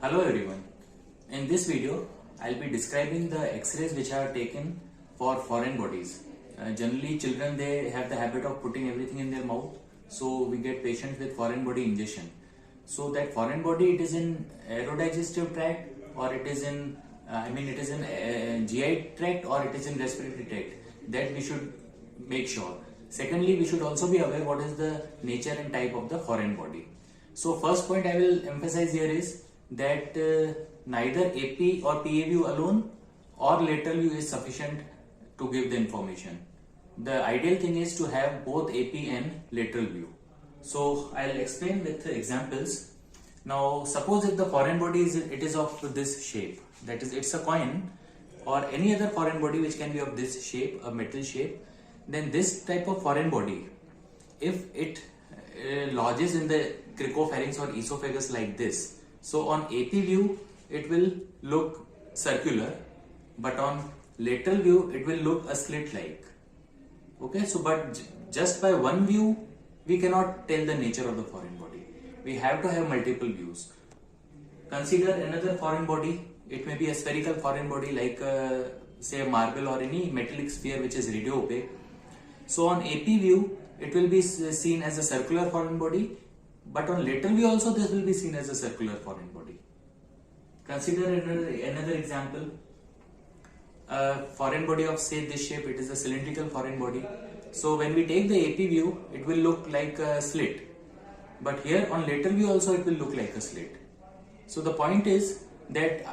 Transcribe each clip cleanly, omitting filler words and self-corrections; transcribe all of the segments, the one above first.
Hello everyone. In this video, I'll be describing the X-rays which are taken for foreign bodies. Generally, children they have the habit of putting everything in their mouth, so we get patients with foreign body ingestion. So that foreign body, it is in aerodigestive tract, or it is in it is in GI tract, or it is in respiratory tract. That we should make sure. Secondly, we should also be aware what is the nature and type of the foreign body. So first point I will emphasize here is that neither AP or PA view alone or lateral view is sufficient to give the information. The ideal thing is to have both AP and lateral view. So I'll explain with examples. Now suppose if the foreign body is of this shape, that is it's a coin or any other foreign body which can be of this shape, a metal shape, then this type of foreign body, if it lodges in the cricopharynx or esophagus like this, so on AP view it will look circular, but on lateral view it will look a slit like. Okay, so but just by one view we cannot tell the nature of the foreign body. We have to have multiple views. Consider another foreign body. It may be a spherical foreign body like say a marble or any metallic sphere which is radio opaque. So on AP view it will be seen as a circular foreign body, but on lateral view also this will be seen as a circular foreign body. Consider another example. A foreign body of say this shape, it is a cylindrical foreign body. So when we take the AP view, it will look like a slit, but here on lateral view also it will look like a slit. So the point is that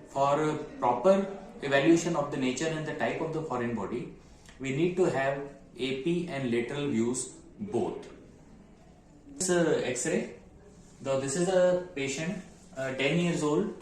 for a proper evaluation of the nature and the type of the foreign body, we need to have AP and lateral views both. This X-ray. Now this is a patient, 10 years old,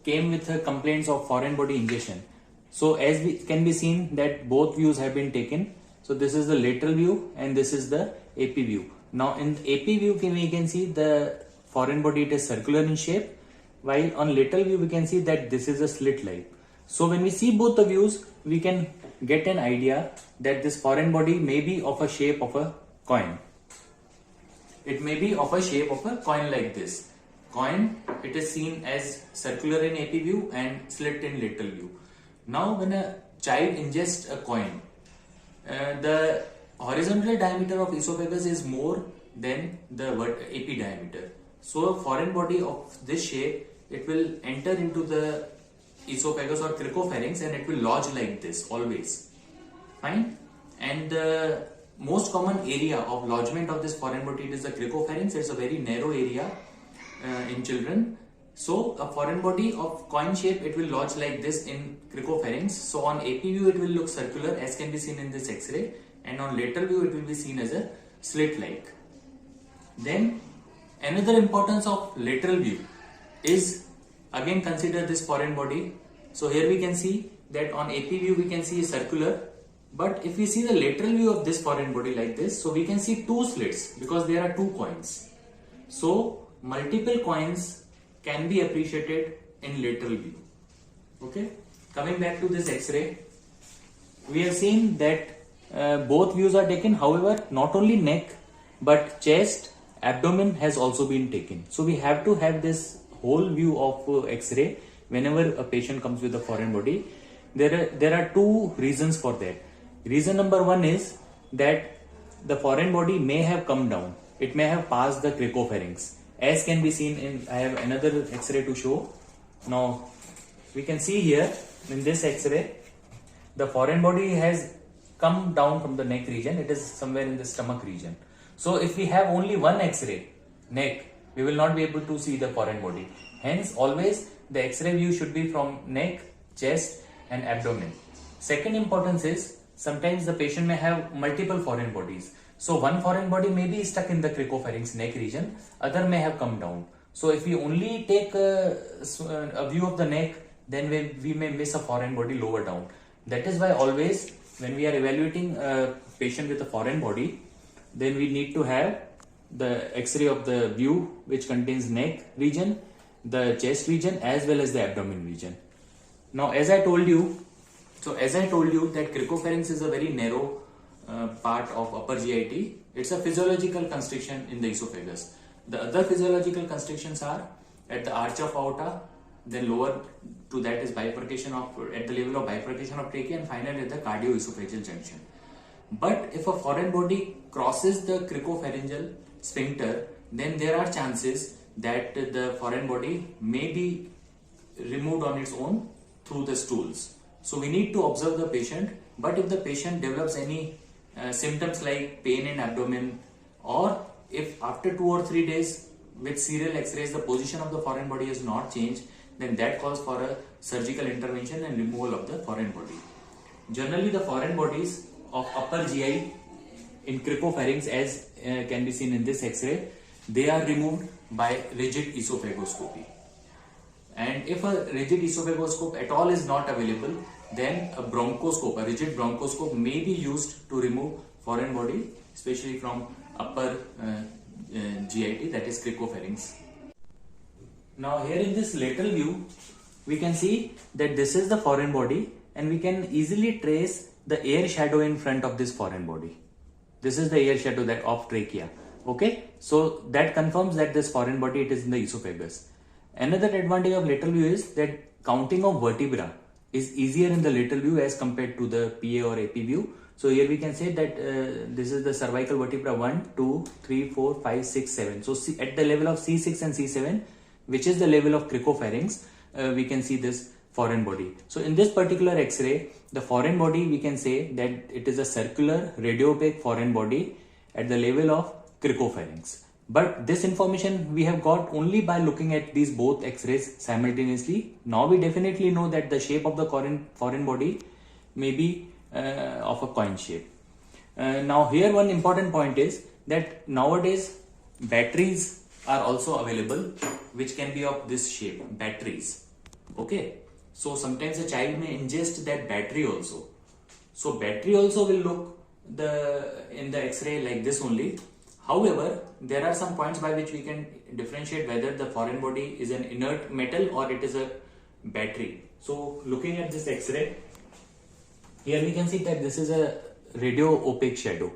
came with complaints of foreign body ingestion. So as we can be seen that both views have been taken. So this is the lateral view and this is the AP view. Now in AP view we can see the foreign body, it is circular in shape, while on lateral view we can see that this is a slit like. So when we see both the views, we can get an idea that this foreign body may be of a shape of a coin. It may be of a shape of a coin like this. Coin, it is seen as circular in AP view and slit in lateral view. Now when a child ingests a coin, the horizontal diameter of esophagus is more than the AP diameter. So a foreign body of this shape, it will enter into the esophagus or cricopharynx and it will lodge like this always. Fine. And the most common area of lodgement of this foreign body is the cricopharynx. It's a very narrow area in children. So a foreign body of coin shape, it will lodge like this in cricopharynx. So on AP view it will look circular as can be seen in this X-ray, and on lateral view it will be seen as a slit like. Then another importance of lateral view is, again consider this foreign body. So here we can see that on AP view we can see circular, but if we see the lateral view of this foreign body like this, so we can see two slits because there are two coins. So multiple coins can be appreciated in lateral view. Okay, coming back to this X-ray, we have seen that both views are taken. However, not only neck but chest, abdomen has also been taken. So we have to have this whole view of X-ray whenever a patient comes with a foreign body. There are two reasons for that. Reason number one is that the foreign body may have come down. It may have passed the cricopharynx. As can be seen in, I have another X-ray to show. Now we can see here in this X-ray, the foreign body has come down from the neck region. It is somewhere in the stomach region. So if we have only one X-ray, neck, we will not be able to see the foreign body. Hence always the X-ray view should be from neck, chest and abdomen. Second importance is, sometimes the patient may have multiple foreign bodies. So one foreign body may be stuck in the cricopharynx neck region, other may have come down. So if we only take a view of the neck, then we may miss a foreign body lower down. That is why always when we are evaluating a patient with a foreign body, then we need to have the X-ray of the view which contains neck region, the chest region as well as the abdomen region. Now as I told you that cricopharynx is a very narrow part of upper GIT. It's a physiological constriction in the esophagus. The other physiological constrictions are at the arch of aorta, then lower to that is bifurcation of, at the level of bifurcation of trachea, and finally at the cardioesophageal junction. But if a foreign body crosses the cricopharyngeal sphincter, then there are chances that the foreign body may be removed on its own through the stools. So we need to observe the patient, but if the patient develops any symptoms like pain in abdomen, or if after 2 or 3 days with serial x-rays the position of the foreign body has not changed, then that calls for a surgical intervention and removal of the foreign body. Generally, the foreign bodies of upper GI in cricopharynx, as can be seen in this x-ray, they are removed by rigid esophagoscopy. And if a rigid esophagoscope at all is not available, then a bronchoscope, a rigid bronchoscope may be used to remove foreign body, especially from upper GIT, that is cricopharynx. Now here in this lateral view, we can see that this is the foreign body, and we can easily trace the air shadow in front of this foreign body. This is the air shadow that of trachea. Okay, so that confirms that this foreign body, it is in the esophagus. Another advantage of lateral view is that counting of vertebra is easier in the lateral view as compared to the PA or AP view. So here we can say that this is the cervical vertebra 1, 2, 3, 4, 5, 6, 7. So at the level of C6 and C7, which is the level of cricopharynx, we can see this foreign body. So in this particular X-ray, the foreign body, we can say that it is a circular radiopaque foreign body at the level of cricopharynx. But this information we have got only by looking at these both X-rays simultaneously. Now we definitely know that the shape of the foreign body may be of a coin shape. Now here one important point is that nowadays batteries are also available, which can be of this shape, batteries. Okay, so sometimes a child may ingest that battery also. So battery also will look in the X-ray like this only. However, there are some points by which we can differentiate whether the foreign body is an inert metal or it is a battery. So looking at this X-ray, here we can see that this is a radio opaque shadow.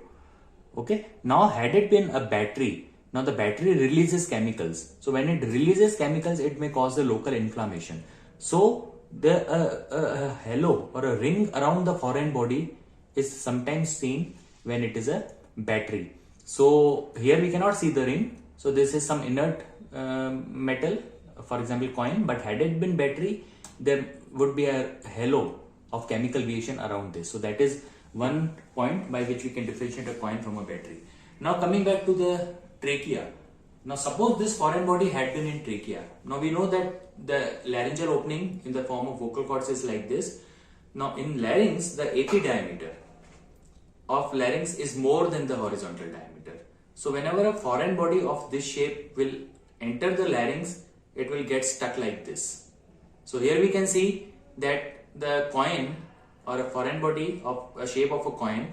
Okay, now had it been a battery, now the battery releases chemicals. So when it releases chemicals, it may cause the local inflammation. So the halo or a ring around the foreign body is sometimes seen when it is a battery. So here we cannot see the ring. So this is some inert metal, for example coin, but had it been battery, there would be a halo of chemical variation around this. So that is one point by which we can differentiate a coin from a battery. Now coming back to the trachea. Now suppose this foreign body had been in trachea. Now we know that the laryngeal opening in the form of vocal cords is like this. Now in larynx, the AP diameter of larynx is more than the horizontal diameter. So whenever a foreign body of this shape will enter the larynx, it will get stuck like this. So here we can see that the coin or a foreign body of a shape of a coin,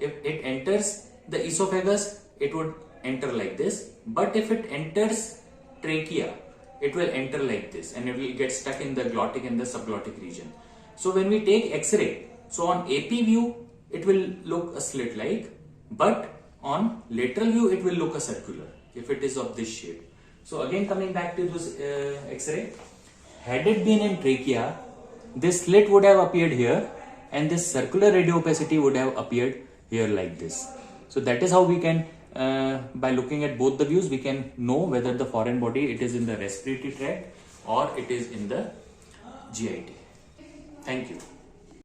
if it enters the esophagus, it would enter like this. But if it enters trachea, it will enter like this and it will get stuck in the glottic and the subglottic region. So when we take X-ray, so on AP view, it will look a slit like, but on lateral view, it will look a circular if it is of this shape. So again coming back to this X-ray, had it been in trachea, this slit would have appeared here and this circular radio opacity would have appeared here like this. So that is how we can, by looking at both the views, we can know whether the foreign body, it is in the respiratory tract or it is in the GIT. Thank you.